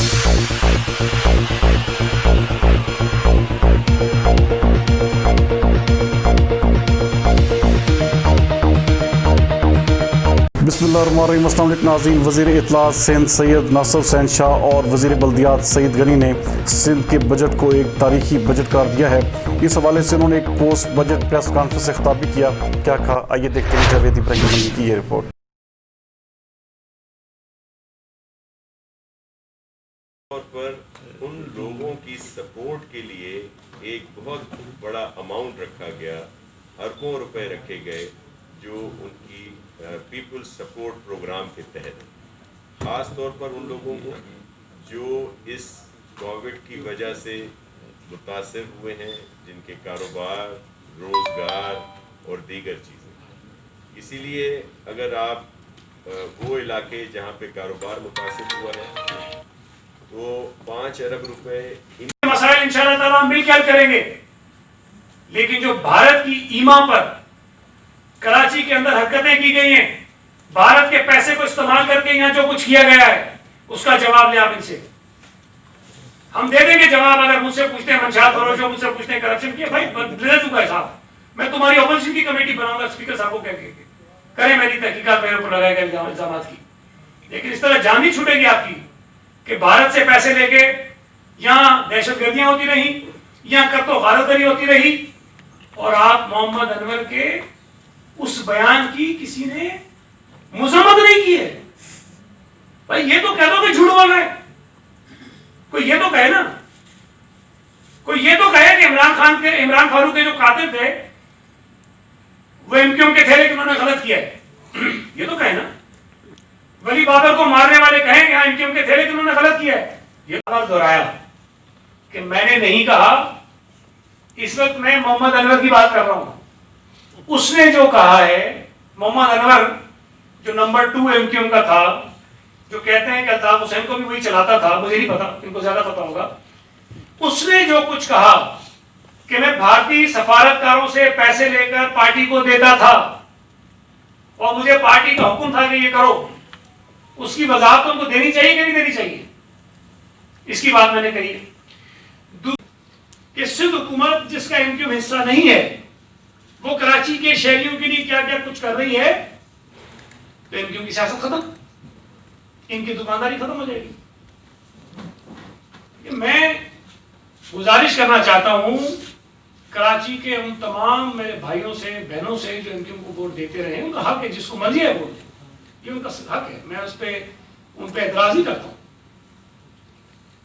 بسم اللہ الرحمن الرحیم۔ السلام علیکم ناظرین۔ وزیر اطلاعات سندھ سید ناصر حسین شاہ اور وزیر بلدیات سعید غنی نے سندھ کے بجٹ کو ایک تاریخی بجٹ قرار دیا ہے۔ اس حوالے سے انہوں نے ایک پوسٹ بجٹ پریس کانفرنس سے خطاب بھی کیا۔ کیا کہا، آئیے دیکھتے ہیں جاوید ابراہیم کی یہ رپورٹ۔ طور پر ان لوگوں کی سپورٹ کے لیے ایک بہت بڑا اماؤنٹ رکھا گیا، اربوں روپے رکھے گئے جو ان کی پیپل سپورٹ پروگرام کے تحت، خاص طور پر ان لوگوں کو جو اس کووڈ کی وجہ سے متاثر ہوئے ہیں، جن کے کاروبار، روزگار اور دیگر چیزیں۔ اسی لیے اگر آپ وہ علاقے جہاں پہ کاروبار متاثر ہوا ہے تو 5 ارب روپے مسائل انشاءاللہ تعالیٰ ہم مل کے حل کریں گے، لیکن جو بھارت کی ایما پر کراچی کے اندر حرکتیں کی گئی ہیں، بھارت کے پیسے کو استعمال کر کے یہاں جو کچھ کیا گیا ہے اس کا جواب لیں آپ ان سے۔ ہم دے دیں گے جواب۔ اگر مجھ سے پوچھتے ہیں منشاط فروش، جو مجھ سے پوچھتے ہیں کرپشن کی، بھائی لے چکا ہے صاحب، میں تمہاری اپوزیشن کی کمیٹی بناؤں گا، اسپیکر صاحب کو کہہ کے کریں میری تحقیقات میرے اوپر لگائے گئے الزامات کی۔ لیکن اس طرح جان نہیں چھوٹے گی آپ کی کہ بھارت سے پیسے لے کے یہاں دہشت گردیاں ہوتی رہی، یہاں قتل و غارت گری ہوتی رہی، اور آپ محمد انور کے اس بیان کی کسی نے مذمت نہیں کی ہے۔ بھائی یہ تو کہہ دو کہ جھوٹ بول رہے ہیں، کوئی یہ تو کہے نا، کوئی یہ تو کہے کہ عمران فاروق کے جو قاتل تھے وہ ایم کیو ایم کے تھے لیکن انہوں نے غلط کیا ہے، یہ تو کہے نا۔ ولی بابر کو مارنے والے کہیں کہ ہاں ایم کیو ایم کے تھے لیکن انہوں نے غلط کیا ہے۔ یہ بار دہرایا کہ میں نے نہیں کہا، اس وقت میں محمد انور کی بات کر رہا ہوں۔ اس نے جو کہا ہے، محمد انور جو نمبر 2 ایم کیو ایم کا تھا، جو کہتے ہیں کہ الطاف حسین کو بھی وہی چلاتا تھا، مجھے نہیں پتا، ان کو زیادہ پتا ہوگا، اس نے جو کچھ کہا کہ میں بھارتی سفارتکاروں سے پیسے لے کر پارٹی کو دیتا تھا اور مجھے پارٹی کا حکم تھا کہ یہ کرو، اس کی وضاحت ان کو دینی چاہیے کہ نہیں دینی چاہیے؟ اس کی بات میں نے کہی ہے کہ سندھ حکومت جس کا ایم کیو ایم حصہ نہیں ہے وہ کراچی کے شہریوں کے لیے کیا کیا کچھ کر رہی ہے، تو ایم کیو ایم کی سیاست ختم، ان کی دکانداری ختم ہو جائے گی۔ میں گزارش کرنا چاہتا ہوں کراچی کے ان تمام میرے بھائیوں سے، بہنوں سے جو ایم کیو ایم کو ووٹ دیتے رہے ہیں، ان کا حق ہے، جس کو مرضی ہے ووٹ دیں، یہ ان کا حق ہے، میں اس پہ ان پہ اعتراض نہیں کرتا ہوں،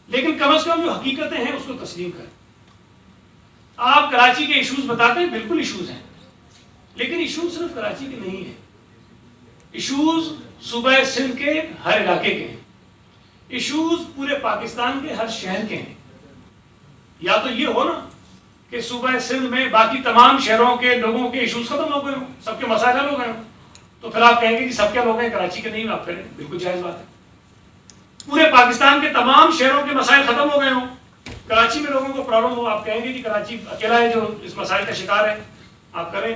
لیکن کم از کم جو حقیقتیں ہیں اس کو تسلیم کریں۔ آپ کراچی کے ایشوز بتاتے ہیں، بالکل ایشوز ہیں، لیکن ایشوز صرف کراچی کے نہیں ہیں، ایشوز صوبہ سندھ کے ہر علاقے کے ہیں، ایشوز پورے پاکستان کے ہر شہر کے ہیں۔ یا تو یہ ہو نا کہ صوبہ سندھ میں باقی تمام شہروں کے لوگوں کے ایشوز ختم ہو گئے ہوں، سب کے مسائل حل ہو گئے ہوں، تو پھر آپ کہیں گے کہ سب کے لوگ ہیں کراچی کے نہیں، آپ کریں، بالکل جائز بات ہے۔ پورے پاکستان کے تمام شہروں کے مسائل ختم ہو گئے ہوں، کراچی میں لوگوں کو پرابلم ہو، آپ کہیں گے کہ کراچی اکیلا ہے جو اس مسائل کا شکار ہے، آپ کریں۔